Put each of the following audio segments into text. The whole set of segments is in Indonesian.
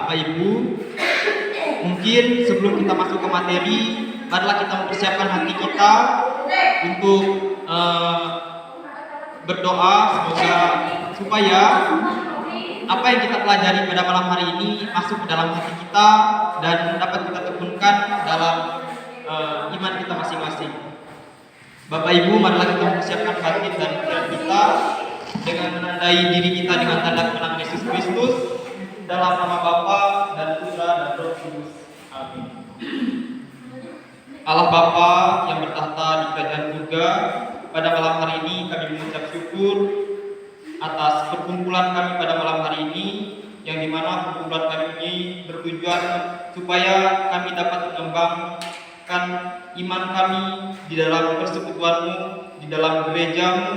Bapak Ibu, mungkin sebelum kita masuk ke materi, marilah kita mempersiapkan hati kita untuk berdoa semoga supaya apa yang kita pelajari pada malam hari ini masuk ke dalam hati kita dan dapat kita tekunkan dalam iman kita masing-masing. Bapak Ibu, marilah kita mempersiapkan hati dan pikiran kita dengan menandai diri kita dengan tanda kemenangan Yesus Kristus dalam nama Bapa dan Putra dan Roh Kudus. Amin. Allah Bapa yang bertahta di kerajaan surga, pada malam hari ini kami mengucap syukur atas perkumpulan kami pada malam hari ini, yang dimana perkumpulan kami ini bertujuan supaya kami dapat mengembangkan iman kami di dalam persekutuan-Mu, di dalam gereja-Mu.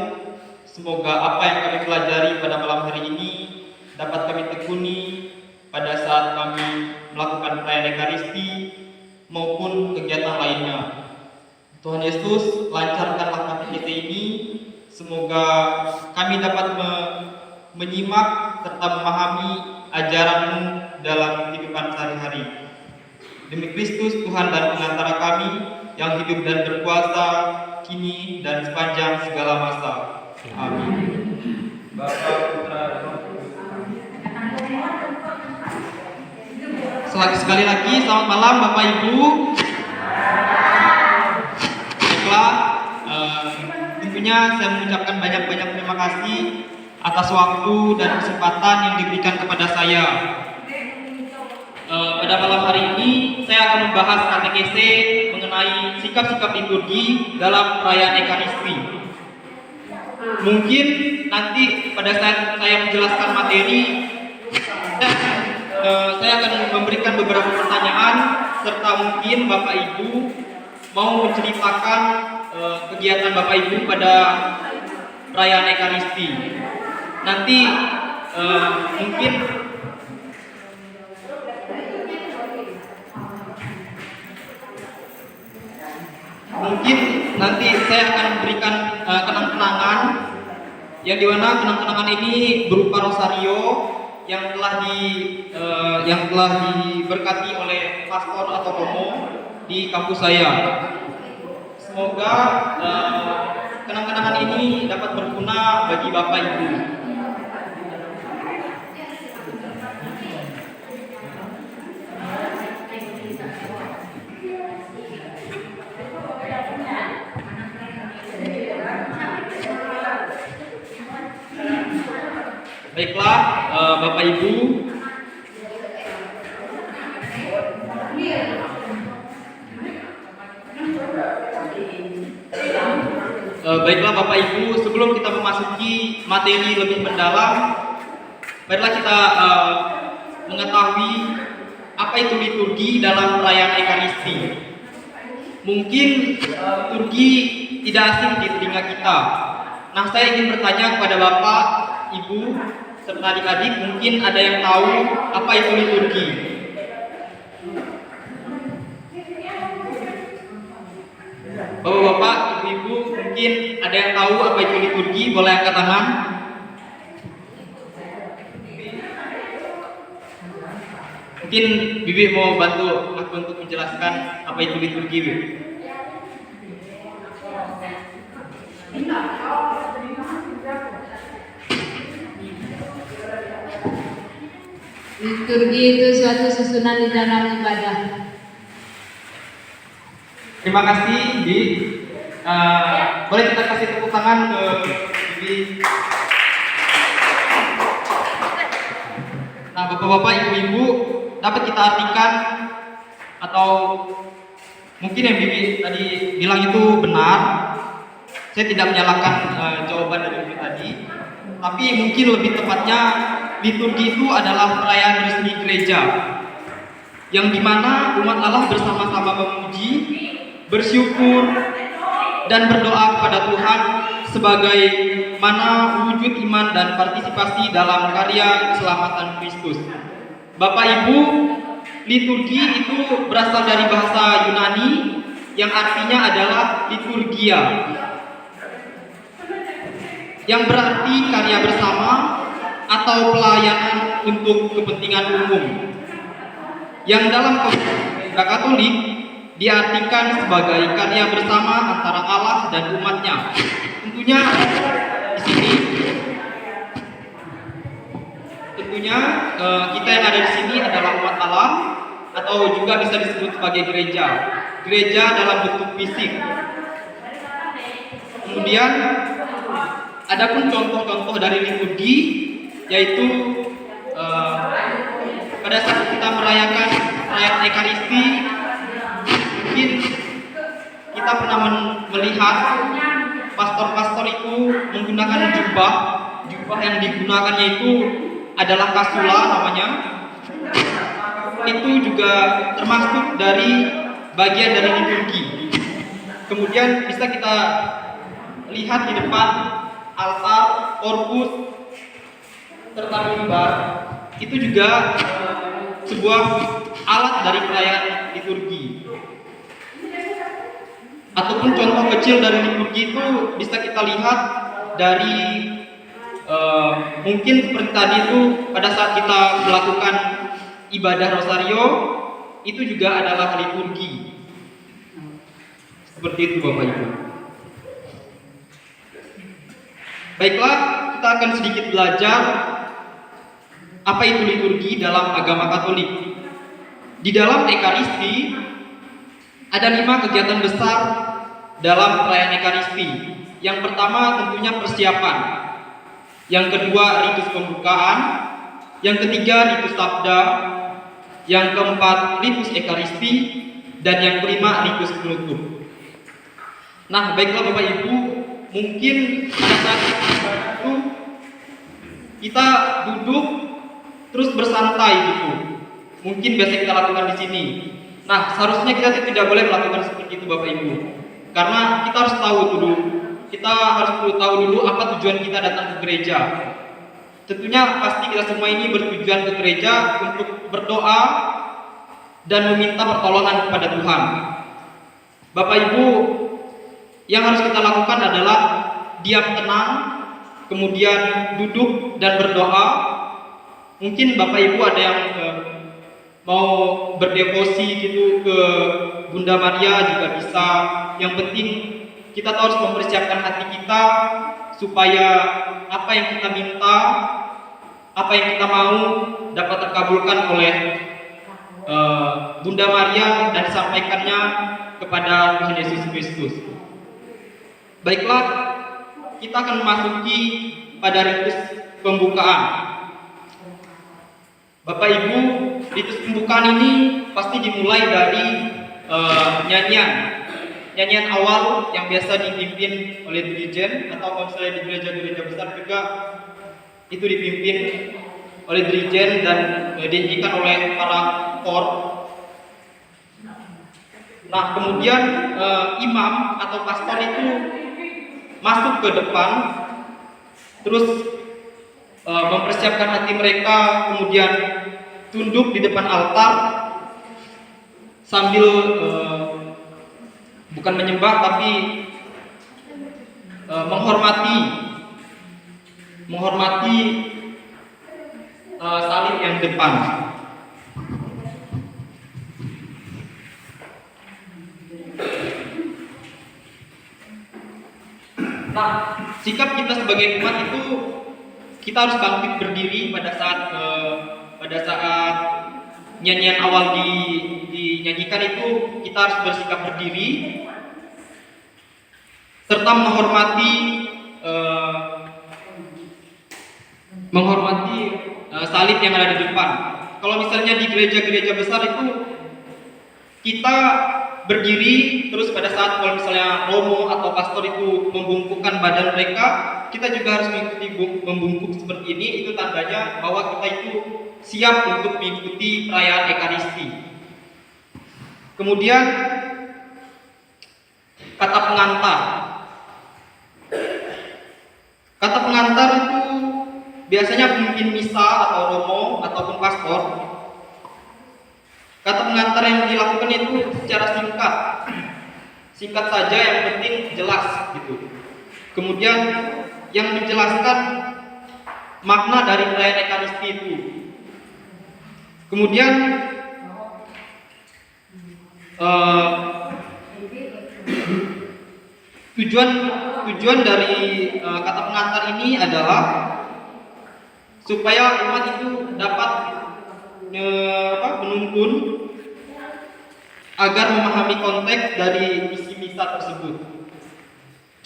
Semoga apa yang kami pelajari pada malam hari ini dapat kami tekuni pada saat kami melakukan perayaan Ekaristi maupun kegiatan lainnya. Tuhan Yesus, lancarkanlah KTT ini. Semoga kami dapat menyimak serta memahami ajaran-Mu dalam kehidupan sehari-hari. Demi Kristus Tuhan dan pengantara kami yang hidup dan berkuasa kini dan sepanjang segala masa. Amin. Bapa, Putra, dan Roh Kudus. Sekali lagi selamat malam Bapak Ibu. Baiklah, tentunya saya mengucapkan banyak-banyak terima kasih atas waktu dan kesempatan yang diberikan kepada saya. Pada malam hari ini saya akan membahas katekese mengenai sikap-sikap liturgi dalam perayaan Ekaristi. Mungkin nanti pada saat saya menjelaskan materi, saya akan memberikan beberapa pertanyaan serta mungkin Bapak Ibu mau menceritakan kegiatan Bapak Ibu pada perayaan Ekaristi. Nanti mungkin nanti saya akan memberikan kenang-kenangan yang dimana kenang-kenangan ini berupa rosario yang telah diberkati oleh pastor atau romo di kampus saya. Semoga kenang-kenangan ini dapat berguna bagi Bapak Ibu. Baiklah, Bapak Ibu, sebelum kita memasuki materi lebih mendalam, marilah kita mengetahui apa itu liturgi dalam perayaan Ekaristi. Mungkin liturgi tidak asing di telinga kita. Nah, saya ingin bertanya kepada Bapak, Ibu, serta adik-adik, mungkin ada yang tahu apa itu liturgi? Bapak-bapak, ibu-ibu, mungkin ada yang tahu apa itu liturgi? Boleh angkat tangan. Mungkin Bibi mau bantu aku untuk menjelaskan apa itu liturgi, Bibi. Liturgi itu suatu susunan di dalam ibadah. Terima kasih, Bi. Boleh kita kasih tepuk tangan ke Bibi. Nah, bapak-bapak, ibu-ibu, dapat kita artikan atau mungkin yang Bibi tadi bilang itu benar. Saya tidak menyalahkan jawaban dari Bibi tadi, tapi mungkin lebih tepatnya liturgi itu adalah perayaan resmi gereja yang dimana umat Allah bersama-sama memuji, bersyukur, dan berdoa kepada Tuhan sebagai mana wujud iman dan partisipasi dalam karya keselamatan Kristus. Bapak Ibu, liturgi itu berasal dari bahasa Yunani yang artinya adalah liturgia, yang berarti karya bersama atau pelayanan untuk kepentingan umum. yang dalam komunitas Katolik diartikan sebagai karya bersama antara Allah dan umatnya. Tentunya di sini, kita yang ada di sini adalah umat Allah, atau juga bisa disebut sebagai gereja. Gereja dalam bentuk fisik. Kemudian adapun contoh-contoh dari liturgi, yaitu pada saat kita merayakan perayaan Ekaristi, mungkin kita pernah melihat pastor-pastor itu menggunakan jubah yang digunakannya itu adalah kasula namanya. Itu juga termasuk dari bagian dari liturgi. Kemudian bisa kita lihat di depan altar, korpus, serta mimbar, itu juga sebuah alat dari perayaan liturgi. Ataupun contoh kecil dari liturgi itu bisa kita lihat dari mungkin seperti tadi itu pada saat kita melakukan ibadah rosario, itu juga adalah liturgi. Seperti itu Bapak Ibu. Baiklah, kita akan sedikit belajar apa itu liturgi dalam agama Katolik. Di dalam Ekaristi ada 5 kegiatan besar dalam perayaan Ekaristi. Yang pertama tentunya persiapan. Yang kedua ritus pembukaan. Yang ketiga ritus sabda. Yang keempat ritus Ekaristi. Dan yang kelima ritus penutup. Nah, baiklah Bapak Ibu, mungkin pada saat itu kita duduk terus bersantai gitu. Mungkin biasa kita lakukan di sini. Nah, seharusnya kita tidak boleh melakukan seperti itu Bapak Ibu. Karena kita harus tahu dulu. Kita harus tahu dulu apa tujuan kita datang ke gereja. Tentunya pasti kita semua ini bertujuan ke gereja untuk berdoa dan meminta pertolongan kepada Tuhan. Bapak Ibu, yang harus kita lakukan adalah diam tenang, kemudian duduk dan berdoa. Mungkin Bapak Ibu ada yang mau berdevosi gitu ke Bunda Maria juga bisa. Yang penting kita harus mempersiapkan hati kita supaya apa yang kita minta, apa yang kita mau dapat terkabulkan oleh Bunda Maria dan disampaikannya kepada Tuhan Yesus Kristus. Baiklah, kita akan memasuki pada ritus pembukaan. Bapak Ibu, ritus pembukaan ini pasti dimulai dari nyanyian awal yang biasa dipimpin oleh dirijen, atau kalau misalnya di gereja-gereja besar juga itu dipimpin oleh dirijen dan dinyanyikan oleh para kor. Nah, kemudian imam atau pastor itu masuk ke depan, terus mempersiapkan hati mereka, kemudian tunduk di depan altar sambil bukan menyembah tapi menghormati salib yang depan. Nah, sikap kita sebagai umat itu kita harus bangkit berdiri pada saat nyanyian awal dinyanyikan itu. Kita harus bersikap berdiri serta menghormati salib yang ada di depan. Kalau misalnya di gereja-gereja besar itu kita berdiri, terus pada saat kalau misalnya romo atau pastor itu membungkukkan badan mereka, kita juga harus mengikuti membungkuk seperti ini. Itu tandanya bahwa kita itu siap untuk mengikuti perayaan Ekaristi. Kemudian kata pengantar. Kata pengantar itu biasanya pemimpin misa atau romo ataupun pastor. Kata pengantar yang dilakukan itu secara singkat saja, yang penting jelas gitu. Kemudian yang menjelaskan makna dari perayaan Ekaristi itu. Kemudian eh, tujuan dari kata pengantar ini adalah supaya umat itu dapat menuntun agar memahami konteks dari isi misa tersebut.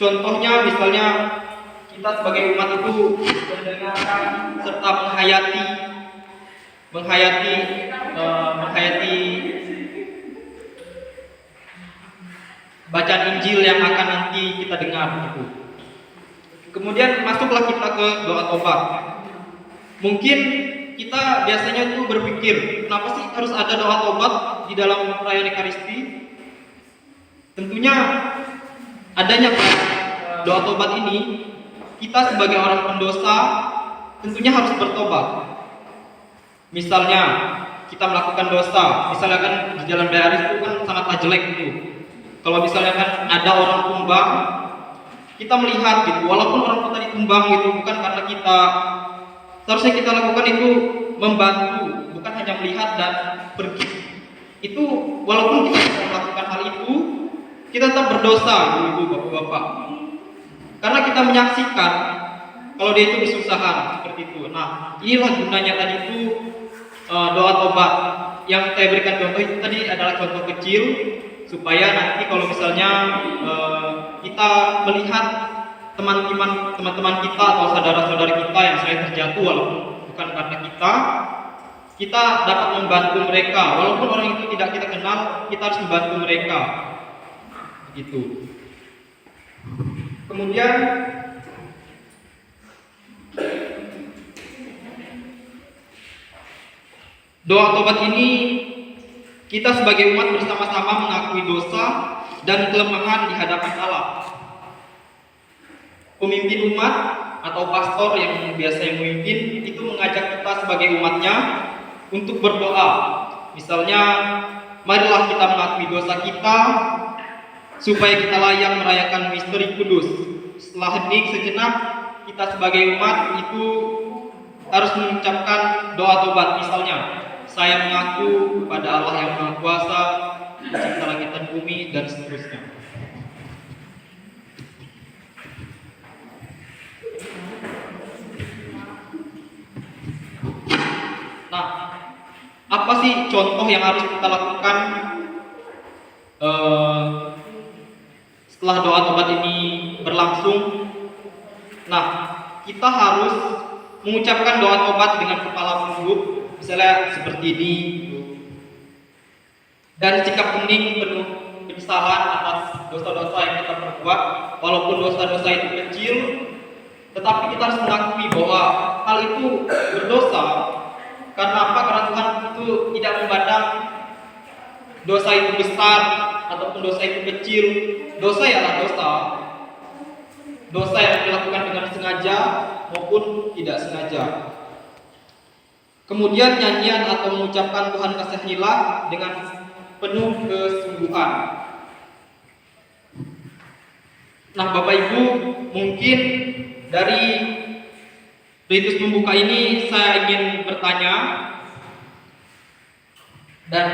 Contohnya misalnya kita sebagai umat itu mendengarkan serta menghayati bacaan Injil yang akan nanti kita dengar gitu. Kemudian masuklah kita ke doa tobat. Mungkin kita biasanya tuh berpikir, kenapa sih harus ada doa tobat di dalam perayaan Ekaristi? Tentunya adanya doa tobat ini, kita sebagai orang pendosa tentunya harus bertobat. Misalnya kita melakukan dosa, misalnya kan di jalan Dayaris itu kan sangatlah jelek gitu. Kalau misalnya kan ada orang tumbang, kita melihat gitu, walaupun orang itu tadi tumbang gitu, bukan karena kita, seharusnya kita lakukan itu membantu, bukan hanya melihat dan pergi. Itu walaupun kita bisa melakukan hal itu, kita tetap berdosa, ibu, bapak-bapak. Karena kita menyaksikan kalau dia itu kesusahan seperti itu. Nah, inilah gunanya tadi itu doa tobat. Yang saya berikan contoh itu tadi adalah contoh kecil supaya nanti kalau misalnya kita melihat teman-teman kita atau saudara-saudara kita yang saya terjatuh walaupun bukan karena kita dapat membantu mereka walaupun orang itu tidak kita kenal, kita harus membantu mereka gitu. Kemudian doa tobat ini kita sebagai umat bersama-sama mengakui dosa dan kelemahan di hadapan Allah. Pemimpin umat atau pastor yang biasa memimpin itu mengajak kita sebagai umatnya untuk berdoa. Misalnya, marilah kita mengakui dosa kita supaya kita layak merayakan misteri kudus. Setelah hening sejenak, kita sebagai umat itu harus mengucapkan doa tobat. Misalnya, saya mengaku kepada Allah yang Maha Kuasa, pencipta langit dan bumi, dan seterusnya. Nah, apa sih contoh yang harus kita lakukan setelah doa tobat ini berlangsung? Nah, kita harus mengucapkan doa tobat dengan kepala tunduk, misalnya seperti ini, dan sikap hening penuh penyesalan atas dosa-dosa yang kita perbuat, walaupun dosa-dosa itu kecil, tetapi kita harus mengakui bahwa hal itu berdosa. Karena apa? Karena Tuhan itu tidak memandang dosa itu besar ataupun dosa itu kecil. Dosa ialah dosa. Dosa yang dilakukan dengan sengaja maupun tidak sengaja. Kemudian nyanyian atau mengucapkan Tuhan kasihilah dengan penuh kesungguhan. Nah, Bapak Ibu, mungkin dari ritus pembuka ini saya ingin bertanya, dan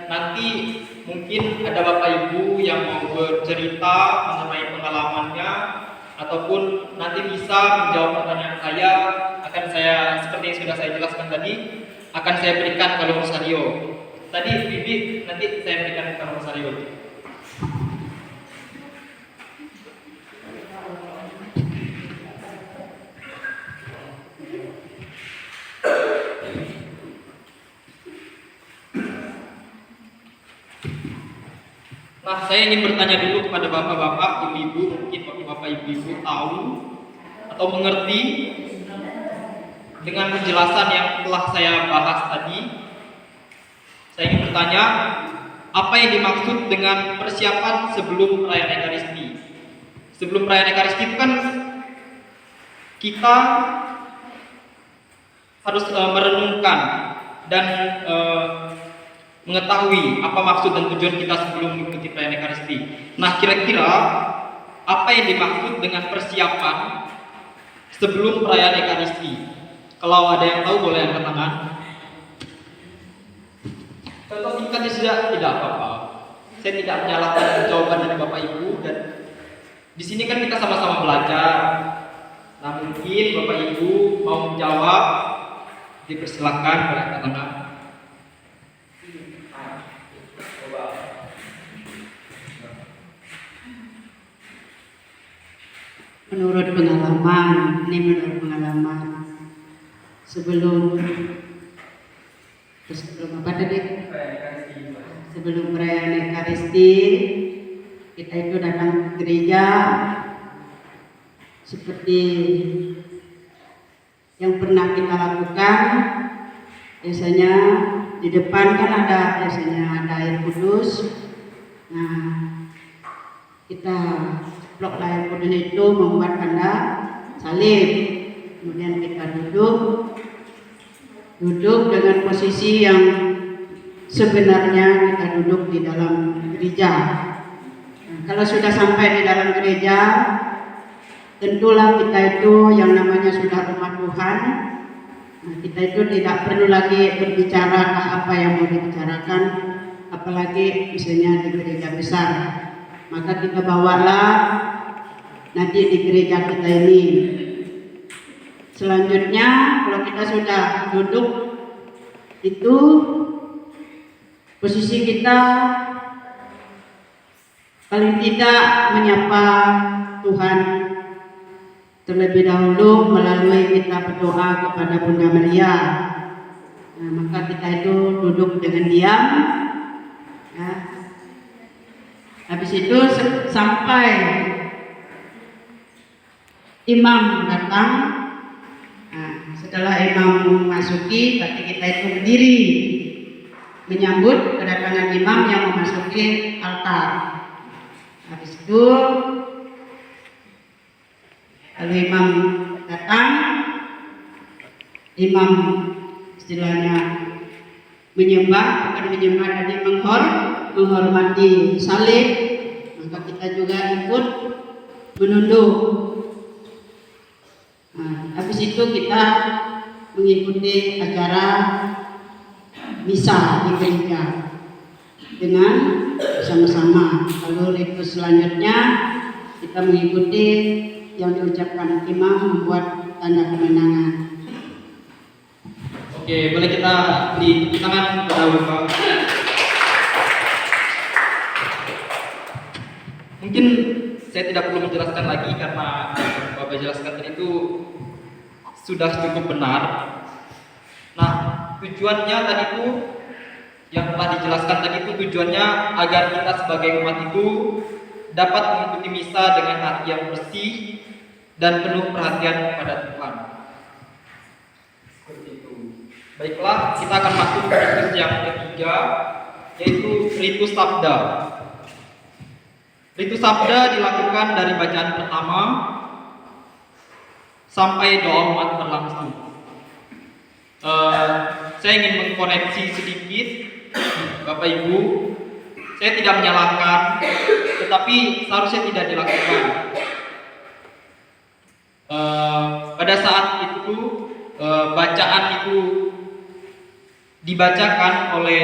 nanti mungkin ada Bapak Ibu yang mau bercerita mengenai pengalamannya ataupun nanti bisa menjawab pertanyaan saya. Akan saya, seperti yang sudah saya jelaskan tadi, akan saya berikan kalau rosario. Tadi Bibi nanti saya berikan kalau rosario. Nah, saya ingin bertanya dulu kepada bapak-bapak, ibu-ibu, mungkin bapak-bapak, ibu-ibu tahu atau mengerti dengan penjelasan yang telah saya bahas tadi. Saya ingin bertanya, apa yang dimaksud dengan persiapan sebelum perayaan Ekaristi? Sebelum perayaan Ekaristi itu kan kita harus merenungkan dan mengetahui apa maksud dan tujuan kita sebelum mengikuti perayaan Ekaristi. Nah, kira-kira apa yang dimaksud dengan persiapan sebelum perayaan Ekaristi? Kalau ada yang tahu boleh angkat tangan. Contoh singkatnya saja, tidak apa-apa. saya tidak menyalahkan jawaban dari Bapak Ibu, dan di sini kan kita sama-sama belajar. Nah, mungkin Bapak Ibu mau menjawab, dipersilakan berangkat tengah. Menurut pengalaman, sebelum apa tadi? Sebelum perayaan Ekaristi, kita itu datang ke gereja seperti yang pernah kita lakukan. Biasanya di depan kan ada air kudus. Nah, kita ceplok air kudus itu membuat tanda salib. Kemudian kita duduk dengan posisi yang sebenarnya kita duduk di dalam gereja. Nah, kalau sudah sampai di dalam gereja, tentulah kita itu yang namanya sudah umat Tuhan. Nah, kita itu tidak perlu lagi berbicara apa yang mau dibicarakan, apalagi misalnya di gereja besar. Maka kita bawalah nanti di gereja kita ini. Selanjutnya, kalau kita sudah duduk, itu posisi kita paling tidak menyapa Tuhan terlebih dahulu melalui kita berdoa kepada Bunda Maria. Nah, maka kita itu duduk dengan diam. Ya. Habis itu sampai imam datang. Nah, setelah imam memasuki, berarti kita itu berdiri menyambut kedatangan imam yang memasuki altar. Habis itu kalau imam datang, imam istilahnya menyembah, bukan menyembah tadi, menghormati salib, maka kita juga ikut menunduk. Nah, habis itu kita mengikuti acara misa di gereja dengan bersama-sama. Lalu itu selanjutnya kita mengikuti yang diucapkan imam, membuat tanda kemenangan. Oke, boleh kita di tangan dahulu, Pak. Mungkin saya tidak perlu menjelaskan lagi karena Bapak jelaskan tadi itu sudah cukup benar. Nah, tujuannya tadi itu yang telah dijelaskan tadi itu tujuannya agar kita sebagai umat itu dapat mengikuti misa dengan hati yang bersih dan penuh perhatian kepada Tuhan. Seperti itu. Baiklah, kita akan masuk ke ritus yang ketiga, yaitu ritus sabda. Ritus sabda dilakukan dari bacaan pertama sampai doa umat berlangsung. Saya ingin mengkoreksi sedikit, Bapak Ibu. Saya tidak menyalahkan, tetapi seharusnya tidak dilakukan. Pada saat itu bacaan itu dibacakan oleh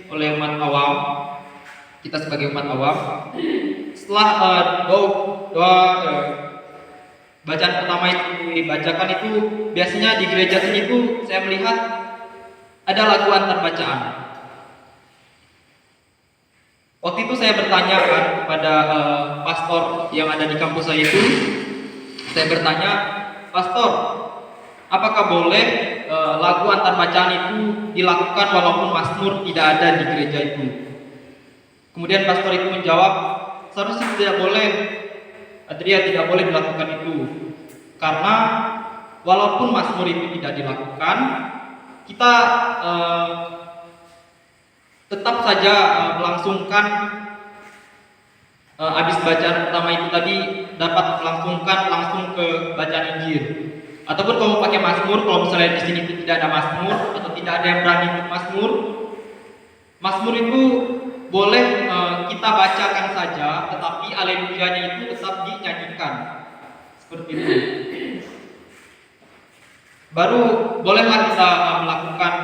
umat awam, kita sebagai umat awam. Setelah doa bacaan pertama itu dibacakan, itu biasanya di gereja sini itu saya melihat ada lagu antar bacaan. Waktu itu saya bertanya kan kepada pastor yang ada di kampus saya itu, saya bertanya, "Pastor, apakah boleh lagu antar bacaan itu dilakukan walaupun mazmur tidak ada di gereja itu?" Kemudian pastor itu menjawab, "Seharusnya tidak boleh, Adria, tidak boleh dilakukan itu. Karena walaupun mazmur itu tidak dilakukan, kita tetap saja melangsungkan habis bacaan pertama itu tadi dapat melangsungkan langsung ke bacaan Injil. Ataupun kalau pakai mazmur, kalau misalnya di sini tidak ada mazmur atau tidak ada yang berani untuk mazmur itu boleh kita bacakan saja, tetapi aleluyanya itu tetap dinyanyikan. Seperti itu. Baru bolehlah kita melakukan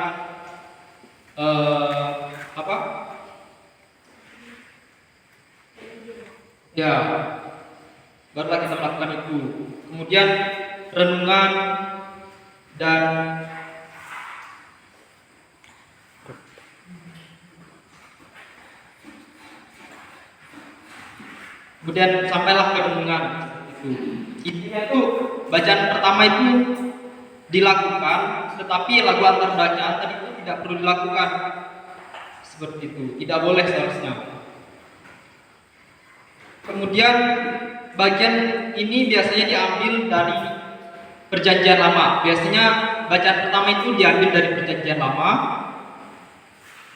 Ya, barulah kita melakukan itu. Kemudian renungan dan kemudian sampailah ke renungan itu. Intinya itu bacaan pertama itu dilakukan, tetapi lagu antar bacaan tadi itu tidak perlu dilakukan. Seperti itu, tidak boleh seharusnya. Kemudian bagian ini biasanya diambil dari Perjanjian Lama. Biasanya bacaan pertama itu diambil dari Perjanjian Lama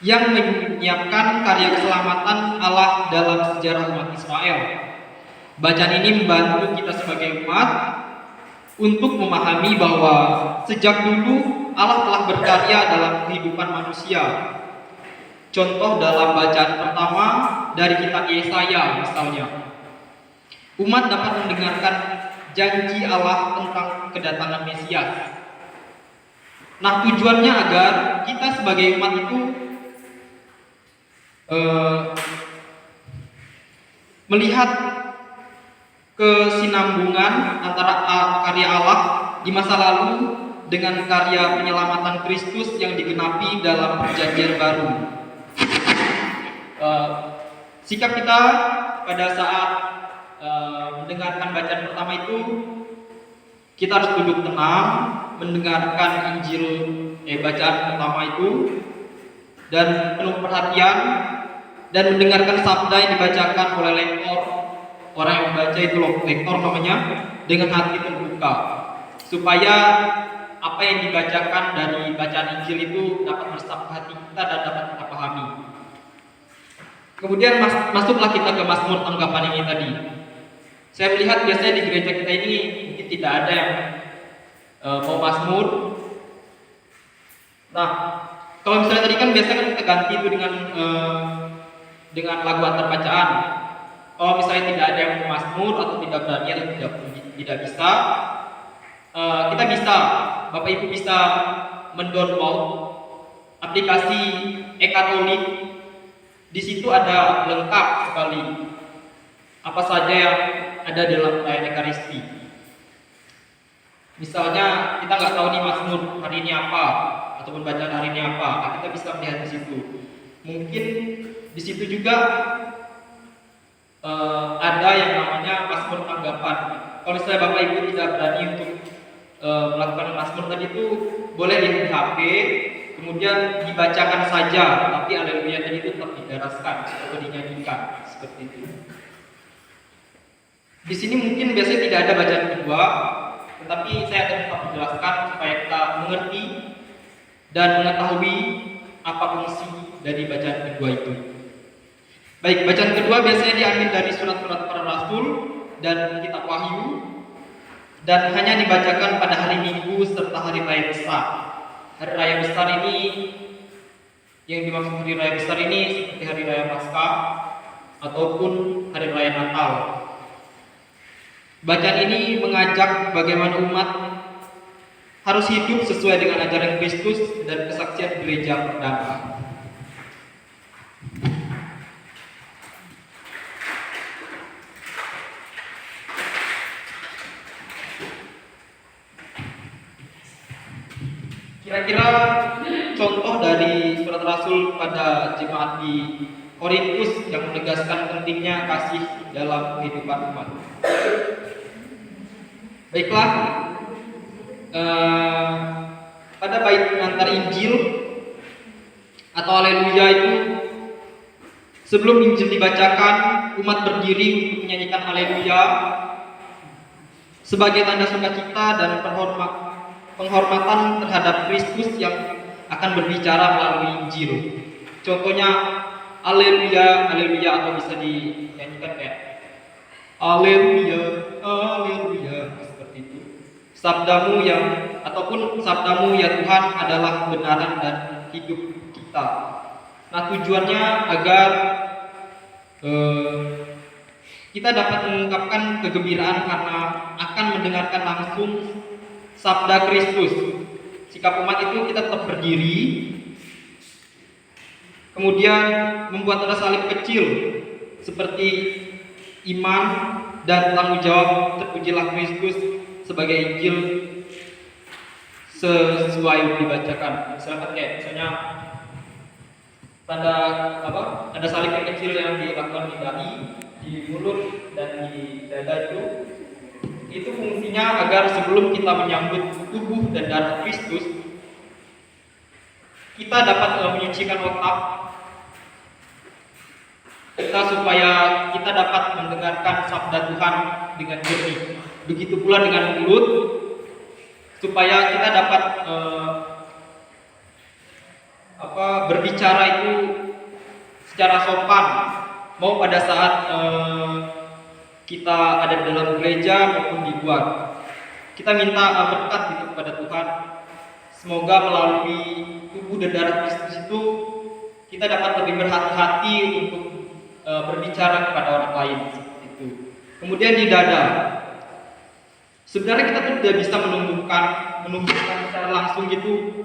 yang menyiapkan karya keselamatan Allah dalam sejarah umat Israel. Bacaan ini membantu kita sebagai umat untuk memahami bahwa sejak dulu Allah telah berkarya dalam kehidupan manusia. Contoh dalam bacaan pertama dari kitab Yesaya misalnya. Umat dapat mendengarkan janji Allah tentang kedatangan Mesias. Nah, tujuannya agar kita sebagai umat itu melihat kesinambungan antara karya Allah di masa lalu dengan karya penyelamatan Kristus yang digenapi dalam Perjanjian Baru. Sikap kita pada saat mendengarkan bacaan pertama itu, kita harus duduk tenang, mendengarkan Injil bacaan pertama itu dan penuh perhatian, dan mendengarkan sabda yang dibacakan oleh lektor. Orang yang membaca itu lektor namanya, dengan hati terbuka, supaya apa yang dibacakan dari bacaan Injil itu dapat meresap ke hati kita dan dapat kita pahami. Kemudian masuklah kita ke Mazmur tanggapan ini tadi. Saya melihat biasanya di gereja kita ini mungkin tidak ada yang mau Mazmur. Nah, kalau misalnya tadi kan biasanya kan kita ganti itu dengan lagu antar bacaan. Kalau misalnya tidak ada yang mau Mazmur atau tidak berani atau tidak bisa, kita bisa, Bapak Ibu bisa mendownload aplikasi e-Katolik. Di situ ada lengkap sekali apa saja yang ada dalam perayaan Ekaristi. Misalnya kita nggak tahu nih Mazmur hari ini apa ataupun bacaan hari ini apa, kita bisa melihat di situ. Mungkin di situ juga ada yang namanya Mazmur tanggapan. Kalau misalnya Bapak Ibu tidak berani untuk melakukan Mazmur tadi itu, boleh lihat di HP, kemudian dibacakan saja, tapi haleluya tadi itu tetap didaraskan atau dinyanyikan seperti itu. Di sini mungkin biasanya tidak ada bacaan kedua, tetapi saya akan tetap menjelaskan supaya kita mengerti dan mengetahui apa fungsi dari bacaan kedua itu. Baik, bacaan kedua biasanya diambil dari surat-surat para rasul dan kitab Wahyu, dan hanya dibacakan pada hari Minggu serta hari raya besar. Hari raya besar ini, yang dimaksud hari raya besar ini seperti hari raya Paskah ataupun hari raya Natal. Bacaan ini mengajak bagaimana umat harus hidup sesuai dengan ajaran Kristus dan kesaksian gereja perdana. Kira-kira contoh dari surat Rasul pada jemaat di Korintus yang menegaskan pentingnya kasih dalam kehidupan umat. Baiklah, pada bait pengantar Injil atau haleluya itu, sebelum Injil dibacakan, umat berdiri untuk menyanyikan haleluya sebagai tanda sukacita dan penghormatan terhadap Kristus yang akan berbicara melalui Injil. Contohnya haleluya, haleluya, atau bisa dinyanyikan kayak haleluya, haleluya, seperti itu. Sabdamu ataupun sabdamu ya Tuhan adalah kebenaran dan hidup kita. Nah, tujuannya agar kita dapat mengungkapkan kegembiraan karena akan mendengarkan langsung sabda Kristus. Sikap umat itu kita tetap berdiri, kemudian membuat tanda salib kecil seperti iman, dan tanggung jawab terpujilah Kristus sebagai Injil sesuai dibacakan. Misalkan kayak misalnya tanda salib yang kecil yang dilakukan di dahi, di mulut, dan di dada itu fungsinya agar sebelum kita menyambut tubuh dan darah Kristus, kita dapat menyucikan otak kita supaya kita dapat mendengarkan sabda Tuhan dengan jernih. Begitu pula dengan mulut, supaya kita dapat berbicara itu secara sopan, mau pada saat kita ada di dalam gereja maupun di luar. Kita minta berkat gitu kepada Tuhan. Semoga melalui tubuh dan darah Kristus itu kita dapat lebih berhati-hati untuk berbicara kepada orang lain seperti itu. Kemudian di dada, sebenarnya kita tuh tidak bisa menumbuhkan secara langsung gitu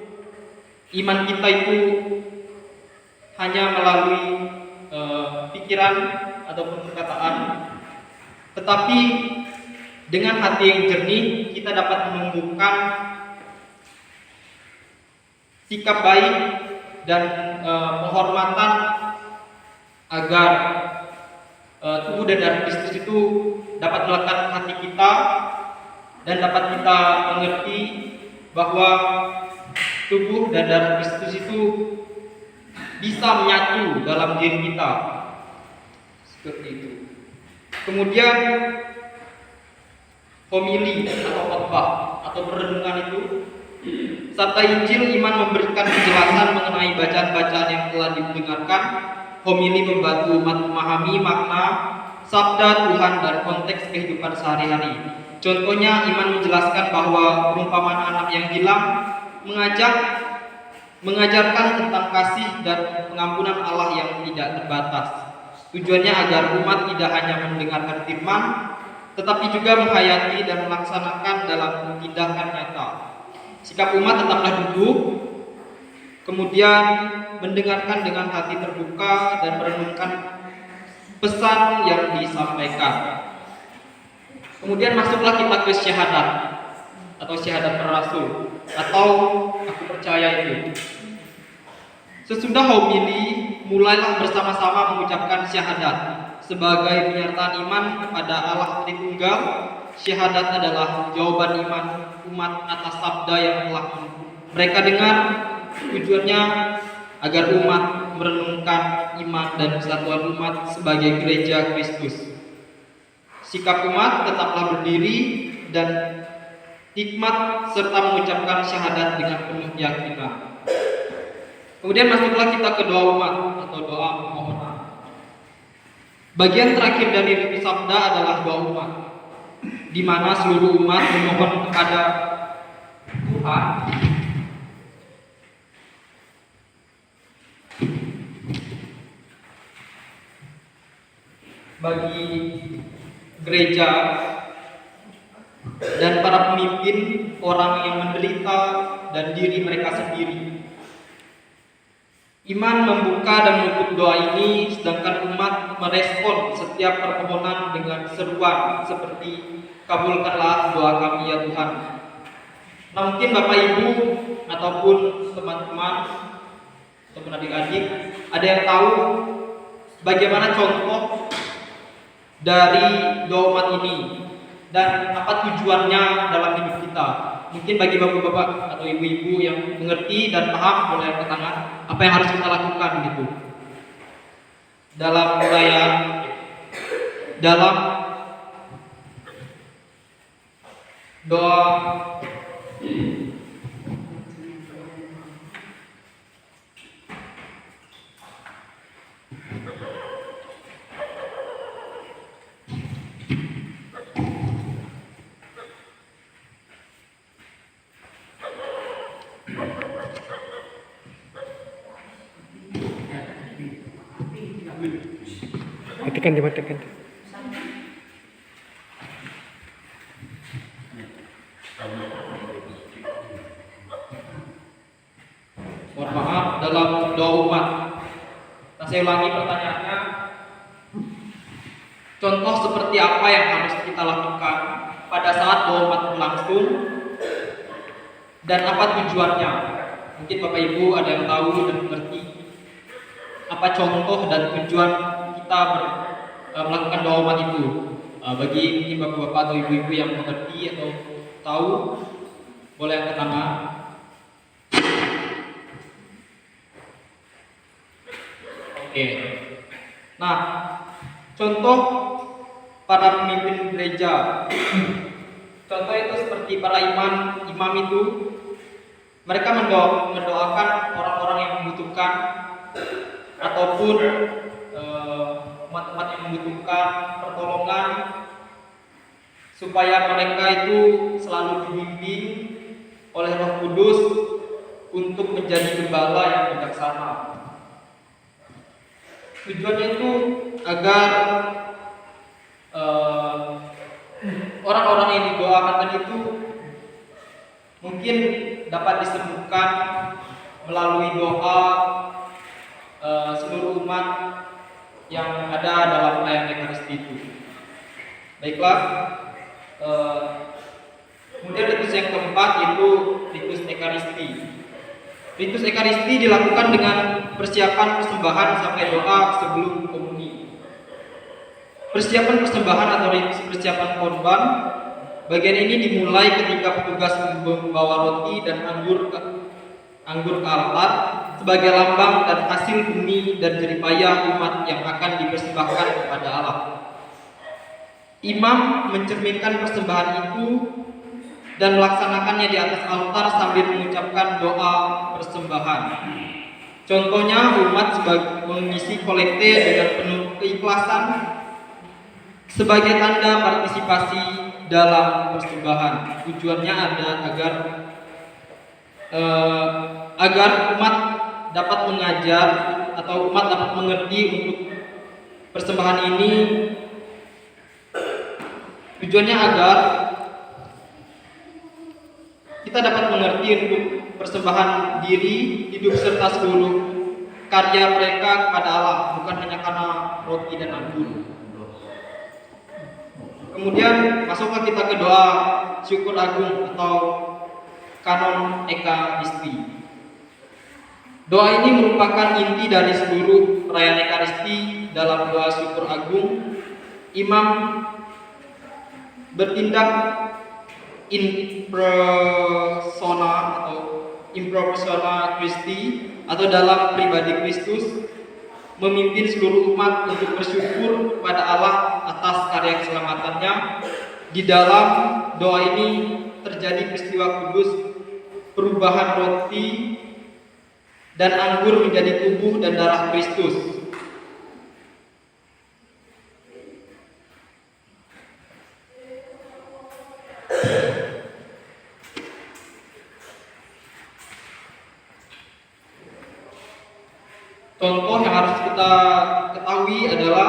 iman kita itu hanya melalui pikiran ataupun perkataan, tetapi dengan hati yang jernih kita dapat menumbuhkan sikap baik dan penghormatan agar tubuh dan darah Kristus itu dapat melekat hati kita dan dapat kita mengerti bahwa tubuh dan darah Kristus itu bisa menyatu dalam diri kita. Seperti itu. Kemudian homili atau khotbah atau perenungan itu, sabda Injil iman memberikan penjelasan mengenai bacaan-bacaan yang telah didengarkan. Homili membantu umat memahami makna sabda Tuhan dan konteks kehidupan sehari-hari. Contohnya, iman menjelaskan bahwa perumpamaan anak yang hilang mengajarkan tentang kasih dan pengampunan Allah yang tidak terbatas. Tujuannya agar umat tidak hanya mendengarkan firman, tetapi juga menghayati dan melaksanakan dalam tindakan nyata. Sikap umat tetaplah duduk, kemudian mendengarkan dengan hati terbuka dan merenungkan pesan yang disampaikan. Kemudian masuklah kita ke syahadat atau syahadat rasul atau aku percaya itu. Sesudah homili, mulailah bersama-sama mengucapkan syahadat sebagai penyertaan iman kepada Allah Tritunggal. Syahadat adalah jawaban iman umat atas sabda yang telah mereka dengar. Tujuannya agar umat merenungkan iman dan kesatuan umat sebagai gereja Kristus. Sikap umat tetaplah berdiri dan hikmat serta mengucapkan syahadat dengan penuh keyakinan. Kemudian masuklah kita ke doa umat atau doa permohonan. Bagian terakhir dari sabda adalah doa umat, di mana seluruh umat memohon kepada Tuhan bagi gereja dan para pemimpin, orang yang menderita dan diri mereka sendiri. Iman membuka dan menutup doa ini, sedangkan umat merespon setiap permohonan dengan seruan seperti kabulkanlah doa kami ya Tuhan. Nah, mungkin Bapak Ibu ataupun teman-teman ataupun adik-adik ada yang tahu bagaimana contoh dari doa umat ini dan apa tujuannya dalam hidup kita. Mungkin bagi bapak-bapak atau ibu-ibu yang mengerti dan paham, boleh angkat tangan apa yang harus kita lakukan gitu dalam doa Matikan. mohon maaf, dalam doa umat. Nah, saya ulangi pertanyaannya. contoh seperti apa yang harus kita lakukan pada saat doa umat berlangsung dan apa tujuannya. Mungkin Bapak Ibu ada yang tahu dan mengerti apa contoh dan tujuan kita melakukan doa umat itu. Bagi mungkin bapak-bapak atau ibu-ibu yang mengerti atau tahu, boleh angkat tangan. Oke. Nah, contoh para pemimpin gereja. Contoh itu seperti para imam itu, mereka mendoakan orang-orang yang membutuhkan ataupun umat-umat yang membutuhkan pertolongan supaya mereka itu selalu dibimbing oleh Roh Kudus untuk menjadi gembala yang bijaksana. Tujuannya itu agar orang-orang yang didoakan tadi itu mungkin dapat disembuhkan melalui doa seluruh umat yang ada dalam perayaan Ekaristi itu. Baiklah, kemudian ritus yang keempat yaitu ritus Ekaristi. Ritus Ekaristi dilakukan dengan persiapan persembahan sampai doa sebelum komuni. Persiapan persembahan atau persiapan korban, bagian ini dimulai ketika petugas membawa roti dan anggur ke altar sebagai lambang dan hasil bumi dan jeripaya umat yang akan dipersembahkan kepada Allah. Imam mencerminkan persembahan itu dan melaksanakannya di atas altar sambil mengucapkan doa persembahan. Contohnya umat mengisi kolekte dengan penuh keikhlasan sebagai tanda partisipasi dalam persembahan. Tujuannya agar umat dapat mengajar atau umat dapat mengerti untuk persembahan ini. Tujuannya agar kita dapat mengerti untuk persembahan diri, hidup serta seluruh karya mereka kepada Allah, bukan hanya karena roti dan anggur. Kemudian masuklah kita ke doa syukur agung atau kanon Ekaristi. Doa ini merupakan inti dari seluruh perayaan Ekaristi. Dalam doa syukur agung, imam bertindak in persona Christi atau dalam pribadi Kristus, memimpin seluruh umat untuk bersyukur pada Allah atas karya keselamatannya. Di dalam doa ini terjadi peristiwa kudus perubahan roti dan anggur menjadi tubuh dan darah Kristus. Contoh yang harus kita ketahui adalah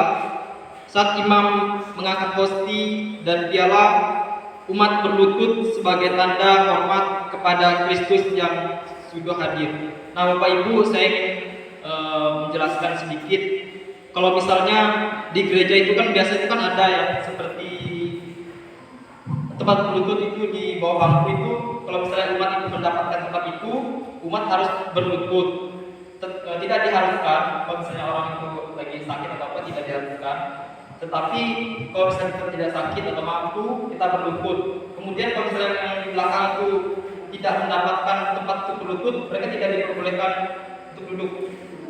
saat imam mengangkat hosti dan piala, umat berlutut sebagai tanda hormat kepada Kristus yang sudah hadir. Nah, Bapak Ibu, saya ingin menjelaskan sedikit. Kalau misalnya di gereja itu kan biasanya kan ada ya seperti tempat berlutut itu di bawah bangku itu. Kalau misalnya umat itu mendapatkan tempat itu, umat harus berlutut. Tidak diharuskan kalau misalnya orang itu lagi sakit atau apa, tidak diharuskan. Tetapi kalau misalnya kita tidak sakit atau mampu, kita berlutut. Kemudian kalau misalnya yang di belakang itu tidak mendapatkan tempat untuk berlutut, mereka tidak diperbolehkan untuk duduk.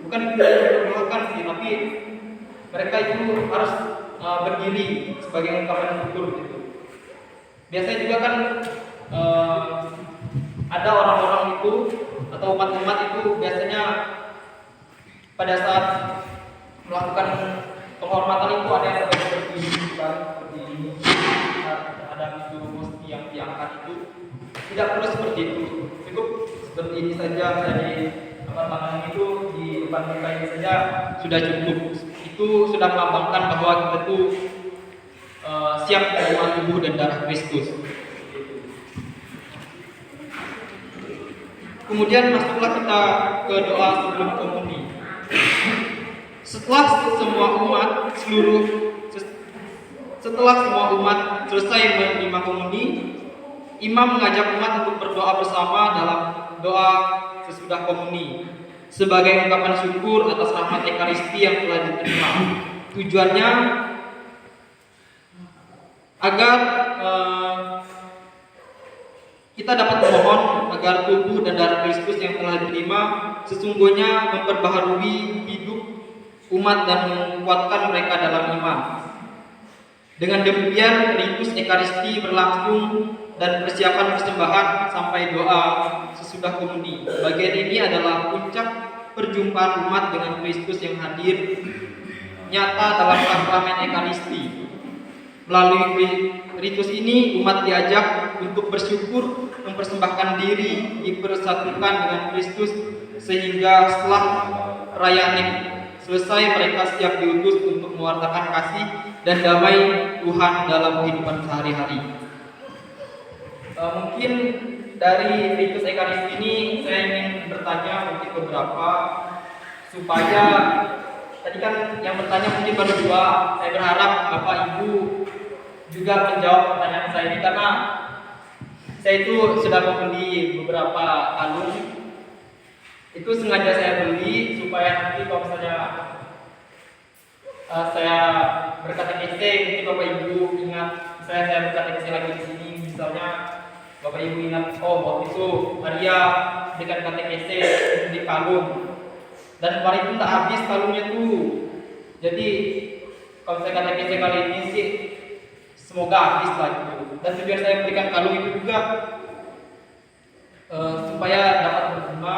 Bukan tidak diperbolehkan sih, tapi mereka itu harus berdiri sebagai ungkapan syukur gitu. Biasanya juga kan ada orang-orang itu atau umat-umat itu biasanya pada saat melakukan penghormatan itu ada yang berdiri kan, seperti ini. Ada itu mesti yang diangkat itu tidak perlu seperti itu, cukup seperti ini saja. Dari tangan itu di depan muka ini saja sudah cukup. Itu sudah melambangkan bahwa kita itu siap menerima tubuh dan darah Kristus. Kemudian masuklah kita ke doa sebelum komuni. Setelah semua umat Setelah semua umat selesai menerima komuni, imam mengajak umat untuk berdoa bersama dalam doa sesudah komuni sebagai ungkapan syukur atas rahmat Ekaristi yang telah diterima. Tujuannya agar kita dapat memohon agar tubuh dan darah Kristus yang telah diterima sesungguhnya memperbaharui hidup umat dan menguatkan mereka dalam iman. Dengan demikian, ritus Ekaristi berlangsung dan persiapan persembahan sampai doa sesudah komuni. Bagian ini adalah puncak perjumpaan umat dengan Kristus yang hadir nyata dalam sakramen Ekaristi. Melalui ritus ini, umat diajak untuk bersyukur, mempersembahkan diri, dipersatukan dengan Kristus, sehingga setelah perayaan selesai mereka siap diutus untuk mewartakan kasih dan damai Tuhan dalam kehidupan sehari-hari. Mungkin dari ritus Ekaristi ini saya ingin bertanya mungkin beberapa supaya tadi kan yang bertanya mungkin baru 2. Saya berharap Bapak Ibu juga menjawab pertanyaan saya ini karena saya itu sudah membeli beberapa kalung. Itu sengaja saya beli supaya nanti kalau misalnya saya berkatekese, mungkin Bapak Ibu ingat saya berkatekese lagi di sini, misalnya Bapak Ibu ingat, oh waktu itu Maria dengan katekese di kalung dan kemarin itu tak habis kalungnya tuh. Jadi kalau saya katekese kali ini sih semoga habis lah gitu. Dan tujuan saya memberikan kalung itu juga supaya dapat berguna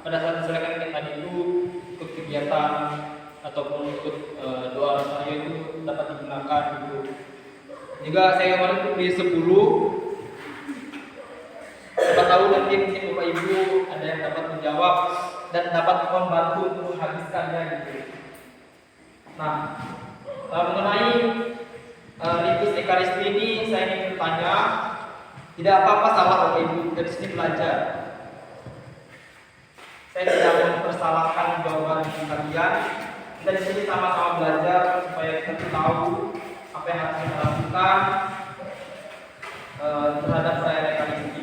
pada saat diserahkan tadi itu ikut kegiatan ataupun ikut doa saya itu dapat digunakan gitu. Juga saya kemarin itu beli 10. Siapa tahu nanti mungkin Bapak Ibu ada yang dapat menjawab dan dapat membantu untuk menghabiskannya gitu. Nah, mengenai ritus Ekaristi ini saya ingin bertanya, tidak apa-apa salah Bapak Ibu dari sini belajar. Saya tidak mempersalahkan jawaban kalian. Kita di sini sama-sama belajar supaya kita tahu apa yang harus kita lakukan terhadap perayaan Ekaristi.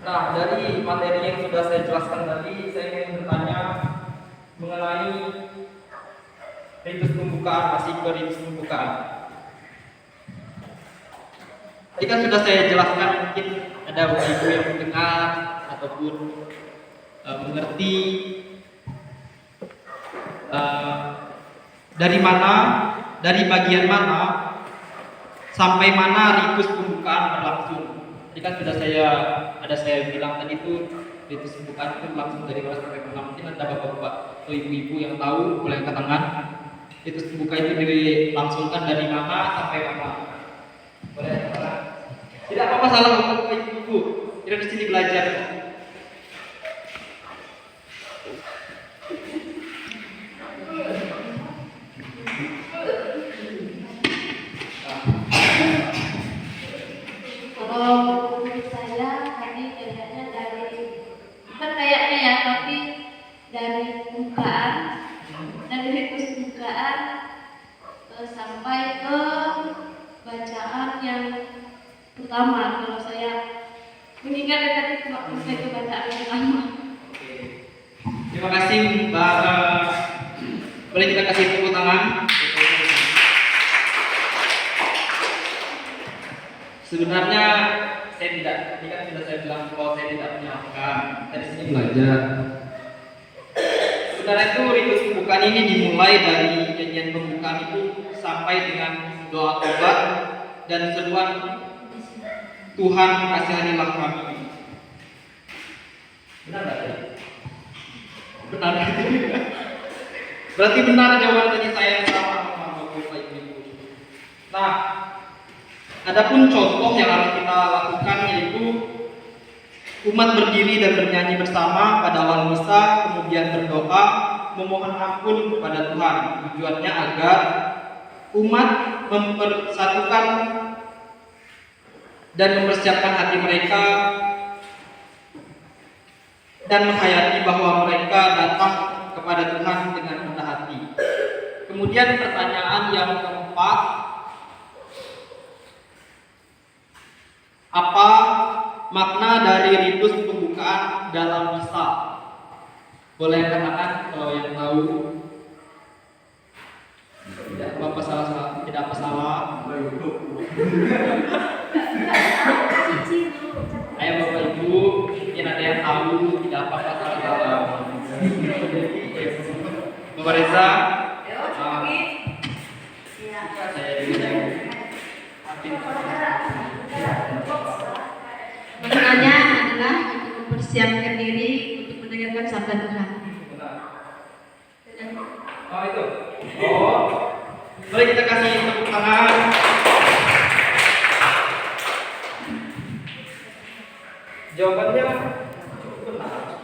Nah, dari materi yang sudah saya jelaskan tadi, saya ingin bertanya mengenai ritus pembukaan, masih ke ritus pembukaan. Tadi kan sudah saya jelaskan, mungkin ada Bapak Ibu yang mendengar ataupun mengerti dari bagian mana sampai mana ritus pembukaan berlangsung. Tadi kan sudah saya bilang tadi itu ritus pembukaan itu langsung dari mana sampai mana. Mungkin ada bapak-bapak atau ibu-ibu yang tahu boleh angkat tangan. Ritus pembuka itu dilangsungkan dari mana sampai mana. Boleh angkat tangan. Tidak apa-apa salah bapak ibu. Kita di sini belajar. Kalau menurut saya tadi kayaknya bukan kayaknya ya, tapi dari pembukaan, dari ritus pembukaan sampai ke bacaan yang pertama. Kalau saya mengingat tadi sampai ke bacaan yang pertama. Terima kasih Mbak. Boleh kita kasih tepuk tangan. Sebenarnya saya tidak, tadi kan sudah saya bilang kalau saya tidak menyiapkan, dari sini belajar. Sebenarnya itu ritus pembukaan ini dimulai dari nyanyian pembukaan itu sampai dengan doa tobat dan seruan Tuhan kasihanilah kami. Benar nggak? Benar. Berarti benar jawaban tadi saya yang sama Bapak Ibu. Nah, adapun contoh yang harus kita lakukan yaitu umat berdiri dan bernyanyi bersama pada awal misa, kemudian berdoa memohon ampun kepada Tuhan. Tujuannya agar umat mempersatukan dan mempersiapkan hati mereka dan menghayati bahwa mereka datang kepada Tuhan dengan rendah hati. Kemudian pertanyaan yang keempat, apa makna dari ritus pembukaan dalam misa? Boleh katakan kalau yang tahu. Tidak apa salah, tidak apa salah. Ayo Bapak Ibu, mungkin ada yang tahu, tidak apa-apa salah. Bapak Reza, Maknanya adalah untuk mempersiapkan diri untuk mendengarkan sabda Tuhan. oh itu. Oh, boleh kita kasih tepuk tangan. Jawabannya cukup benar.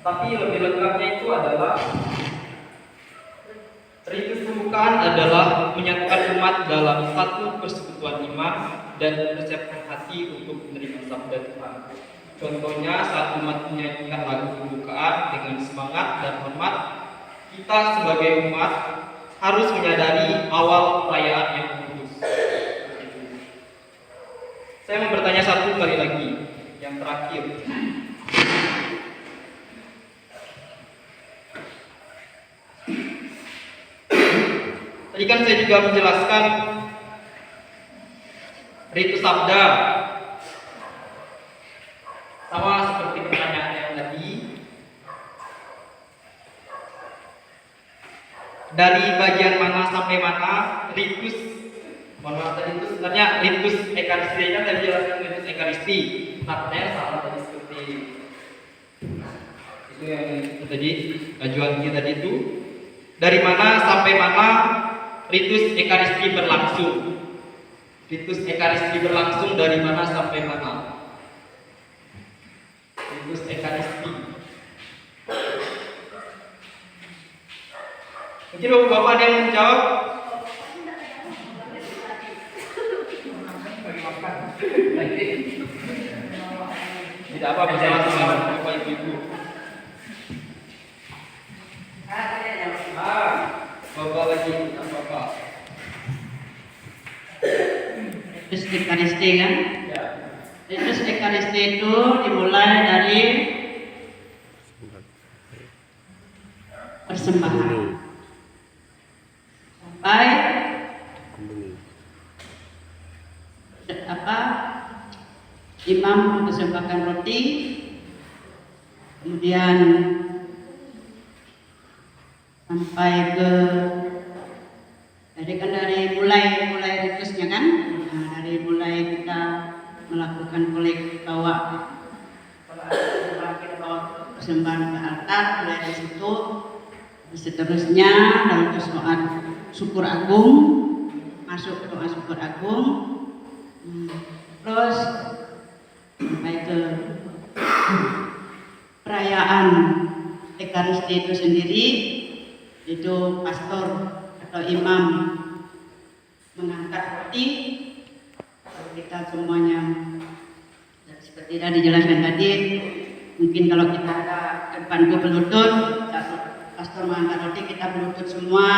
Tapi lebih lengkapnya itu adalah ritus pembukaan adalah menyatukan umat dalam satu persekutuan iman dan mempersiapkan hati untuk menerima sabda Tuhan. Contohnya saat umat menyanyikan lagu pembukaan dengan semangat dan hormat, kita sebagai umat harus menyadari awal perayaan yang kudus. Saya mau bertanya satu kali lagi, yang terakhir. Tadi kan saya juga menjelaskan ritus sabda. Sama seperti pertanyaan yang tadi. Dari bagian mana sampai mana ritus? Mohon maaf tadi itu sebenarnya ritus ekaristi kan tadi jelaskan ritus ekaristi. Maknanya salah tadi seperti itu yang itu tadi ajuannya tadi itu. Dari mana sampai mana ritus ekaristi berlangsung? Ritus ekaristi berlangsung dari mana sampai mana? Ritus ekaristi. Mungkin bapak-bapak ada yang menjawab? Tidak apa bersama sama bapak ibu. Bapak lagi bapak. Ritus ekaristi kan? Ya. Ritus ekaristi itu dimulai dari persembahan sampai imam mempersembahkan roti, kemudian sampai ke dari mulai ritusnya kan, dari mulai kita melakukan kolek bawa persembahan ke altar, mulai dari situ seterusnya dalam doa syukur agung, masuk doa syukur agung, terus sampai ke perayaan ekaristi itu sendiri, itu pastor atau imam mengangkat roti, kita semuanya seperti tadi dijelaskan tadi. Mungkin kalau kita ada depan berlutut, pastor mengangkat roti, kita berlutut semua.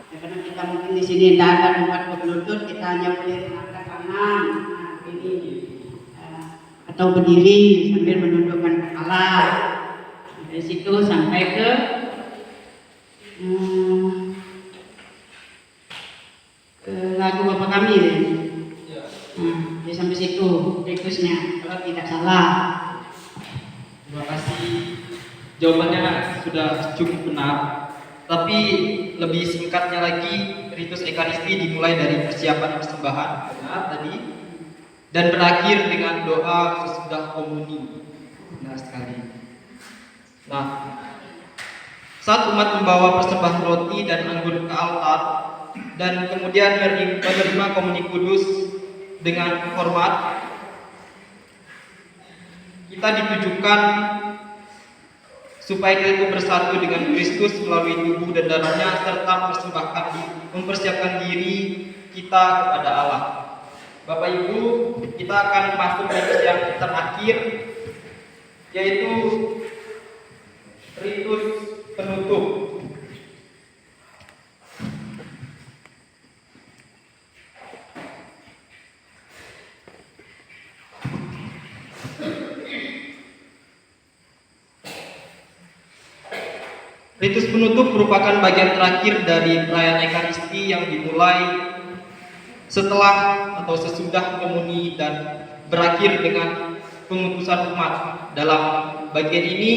Ya, karena kita mungkin di sini tidak ada tempat berlutut, kita hanya boleh mengangkat tangan, ini atau berdiri sambil menundukkan kepala. Dari situ sampai ke lagu Bapa Kami deh. Jadi sampai situ ritusnya kalau tidak salah. Terima kasih. Jawabannya sudah cukup benar. Tapi lebih singkatnya lagi, ritus ekaristi dimulai dari persiapan persembahan, benar tadi, dan berakhir dengan doa sesudah komuni. Benar sekali. Nah, Saat umat membawa persembahan roti dan anggur ke altar dan kemudian menerima komuni kudus dengan hormat, kita ditujukan supaya kita itu bersatu dengan Kristus melalui tubuh dan darahnya serta mempersiapkan diri kita kepada Allah. Bapak Ibu, kita akan masuk ritus yang terakhir, yaitu ritus penutup. Ritus penutup merupakan bagian terakhir dari perayaan Ekaristi yang dimulai setelah atau sesudah komuni dan berakhir dengan pengutusan umat. Dalam bagian ini,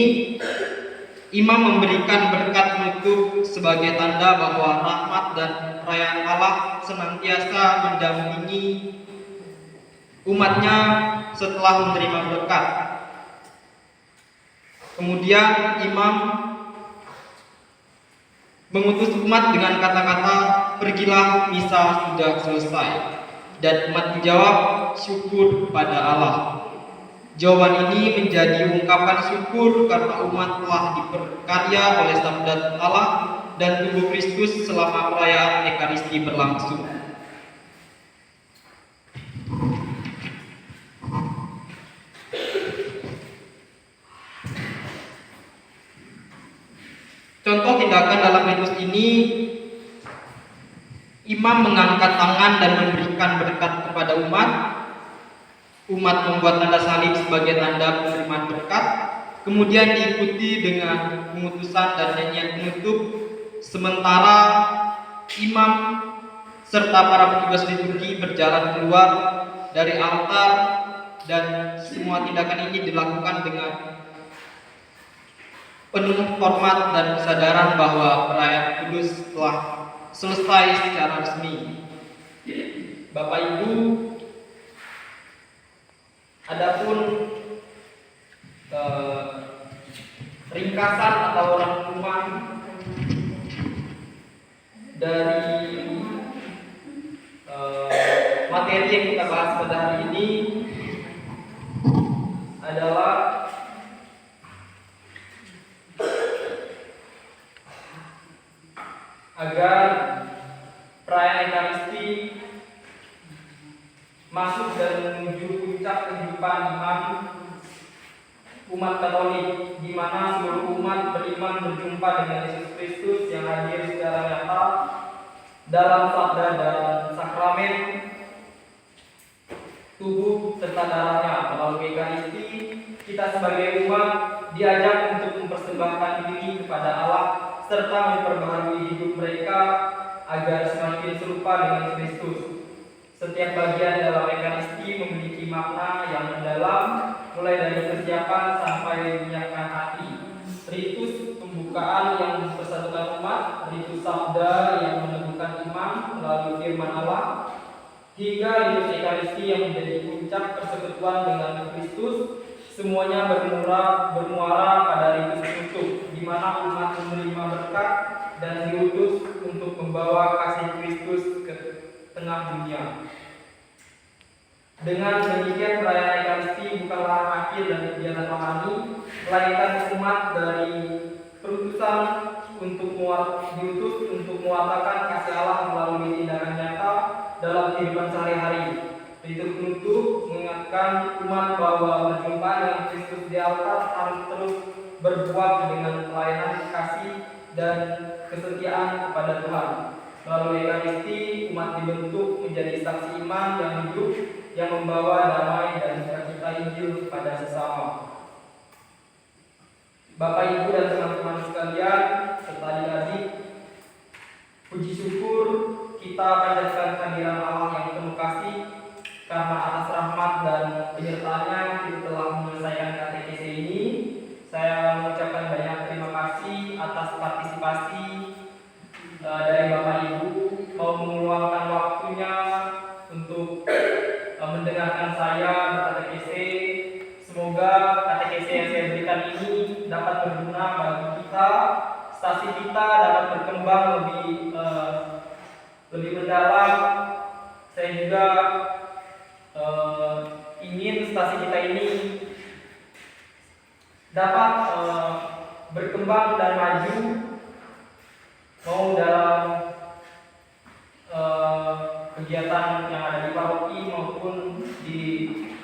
imam memberikan berkat penutup sebagai tanda bahwa rahmat dan perayaan Allah senantiasa mendampingi umatnya setelah menerima berkat. Kemudian imam mengutus umat dengan kata-kata, "Pergilah, misa sudah selesai." Dan umat menjawab, "Syukur pada Allah." Jawaban ini menjadi ungkapan syukur karena umat telah diperkarya oleh sabda Allah dan tubuh Kristus selama perayaan Ekaristi berlangsung. Contoh tindakan dalam ritus ini, imam mengangkat tangan dan memberikan berkat kepada umat. Umat membuat tanda salib sebagai tanda penerimaan berkat, kemudian diikuti dengan pengutusan dan nyanyian penutup, sementara imam serta para petugas liturgi berjalan keluar dari altar, dan semua tindakan ini dilakukan dengan penuh hormat dan kesadaran bahwa perayaan kudus telah selesai secara resmi. Bapak Ibu, adapun ringkasan atau rangkuman dari materi yang kita bahas pada hari ini adalah agar perayaan Ekaristi masuk dan menuju puncak kehidupan iman umat Katolik, di mana seluruh umat beriman berjumpa dengan Yesus Kristus yang hadir secara nyata dalam sabda dan sakramen tubuh serta darahnya. Melalui Ekaristi, kita sebagai umat diajak untuk mempersembahkan diri kepada Allah serta memperbaharui hidup mereka agar semakin serupa dengan Kristus. Setiap bagian dalam Ekaristi memiliki makna yang mendalam, mulai dari persiapan sampai menyiapkan hati. Ritus pembukaan yang mempersatukan umat, ritus sabda yang meneguhkan iman melalui firman Allah, hingga ritus Ekaristi yang menjadi puncak persekutuan dengan Kristus, semuanya bermuara pada ritus penutup, di mana umat menerima berkat dan diutus untuk membawa kasih Kristus ke tengah dunia. Dengan demikian, perayaan Ekaristi bukanlah akhir dari kegiatan rohani, melainkan umat dari perutusan diutus untuk mewartakan kasih Allah melalui tindakan nyata dalam kehidupan sehari-hari. Ritus penutup mengingatkan umat bahwa berjumpa dengan Kristus di altar harus terus berbuat dengan pelayanan kasih dan kesetiaan kepada Tuhan. Melalui Ekaristi, umat dibentuk menjadi saksi iman yang hidup, yang membawa damai dan sukacita Injil kepada sesama. Bapak, Ibu, dan teman-teman sekalian, serta adik-adik, puji syukur kita panjatkan kehadiran Allah yang penuh kasih, karena atas rahmat dan penyertaannya kita telah menyelesaikan katekese ini. Saya mengucapkan banyak terima kasih atas partisipasi dari Bapak Ibu, mau meluangkan waktunya untuk mendengarkan saya berkatekese. Semoga katekese yang saya berikan ini dapat berguna bagi kita stasi kita dapat berkembang lebih mendalam. Saya juga ingin stasi kita ini dapat berkembang dan maju, mau dalam kegiatan yang ada di paroki maupun di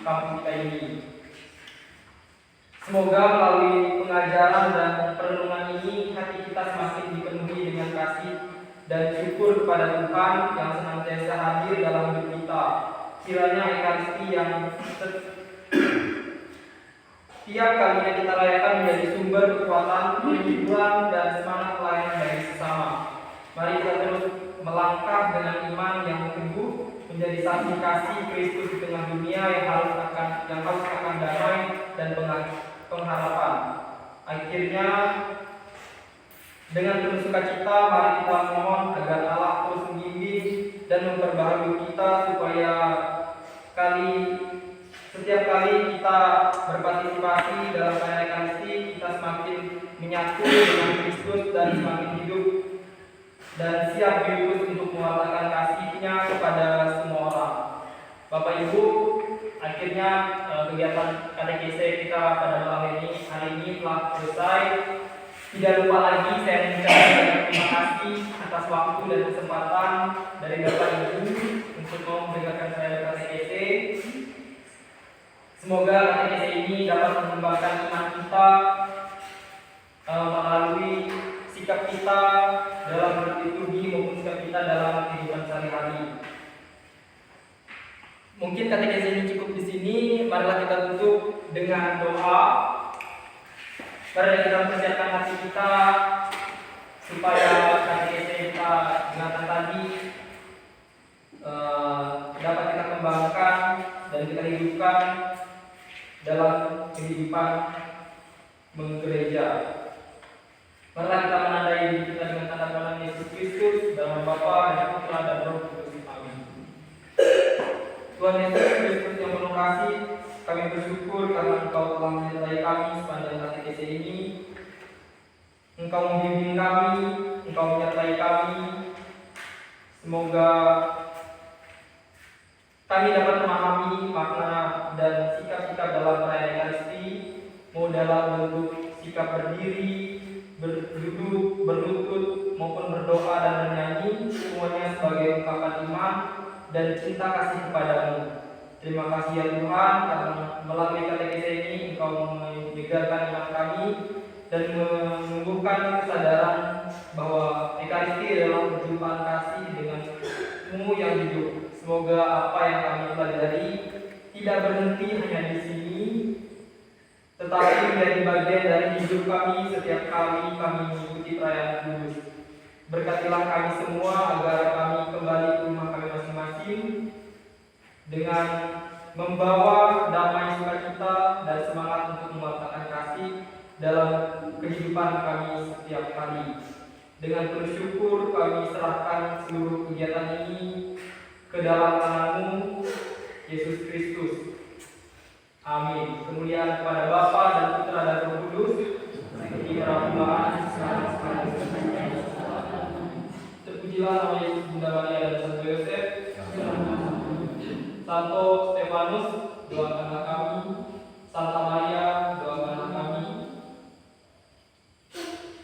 kampung kita ini. Semoga melalui pengajaran dan perenungan ini hati kita semakin dipenuhi dengan kasih dan syukur kepada Tuhan yang senantiasa hadir dalam hidup kita. Kiranya Ekaristi yang setiap kalinya kita rayakan menjadi sumber kekuatan, penghiburan dan semangat pelayanan bagi sesama. Mari kita terus melangkah dengan iman yang teguh menjadi saksi kasih Kristus di tengah dunia yang harus akan damai dan pengharapan. Akhirnya dengan penuh sukacita mari kita mohon agar Allah terus membimbing dan memperbaharui kita supaya setiap kali kita berpartisipasi dalam perayaan Ekaristi kita semakin menyatu dengan Kristus dan semakin hidup dan siap diutus untuk mewartakan kasih-Nya kepada semua orang. Bapak Ibu, akhirnya kegiatan katekese kita pada malam hari ini telah selesai. Tidak lupa lagi saya mengucapkan terima kasih atas waktu dan kesempatan dari Bapak Ibu untuk mau mendengarkan saya katekese. Semoga katekese ini dapat mengembangkan iman kita melalui sikap kita dalam berliturgi maupun sikap kita dalam kehidupan sehari-hari. Mungkin katekese ini cukup di sini. Marilah kita tutup dengan doa. Mari kita mempersiapkan hati kita supaya katekese kita dengarkan tadi dapat kita kembangkan dan kita hidupkan dalam kehidupan menggereja. Marilah kita menandai diri kita dengan tanda tangan Yesus Kristus dalam Bapa dan Putra dan Roh Kudus. Amin. Tuhan Yesus Kristus yang penuh kasih, kami bersyukur karena Engkau telah menyertai kami sepanjang katekese ini. Engkau membimbing kami, Engkau menyertai kami. Semoga kami dapat memahami makna dan sikap-sikap dalam perayaan Ekaristi, mau dalam bentuk sikap berdiri, berduduk, berlutut, maupun berdoa dan bernyanyi, semuanya sebagai ungkapan iman dan cinta kasih kepadamu. Terima kasih ya Tuhan, karena melalui katekese ini Engkau menyegarkan iman kami dan menumbuhkan kesadaran bahwa Ekaristi adalah perjumpaan kasih dengan-Mu yang hidup. Semoga apa yang kami pelajari tidak berhenti hanya di sini, tetapi menjadi bagian dari hidup kami setiap kali kami mengikuti perayaan kudus. Berkatilah kami semua agar kami kembali ke rumah kami masing-masing dengan membawa damai sukacita dan semangat untuk mewartakan kasih dalam kehidupan kami setiap hari. Dengan penuh syukur kami serahkan seluruh kegiatan ini ke dalam tangan-Mu, Yesus Kristus. Amin. Kemuliaan kepada Bapa dan Putra dan Roh Kudus, seperti permulaan, sekarang, terpujilah nama Yesus, Bunda Maria dan Santo Yosef. Santo Stefanus, doakanlah kami. Santa Maria, doakanlah kami.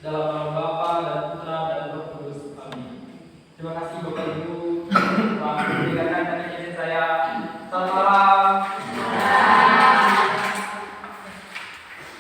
Dalam nama Bapa dan Putra dan Roh Kudus. Amin. Terima kasih Bapak Ibu.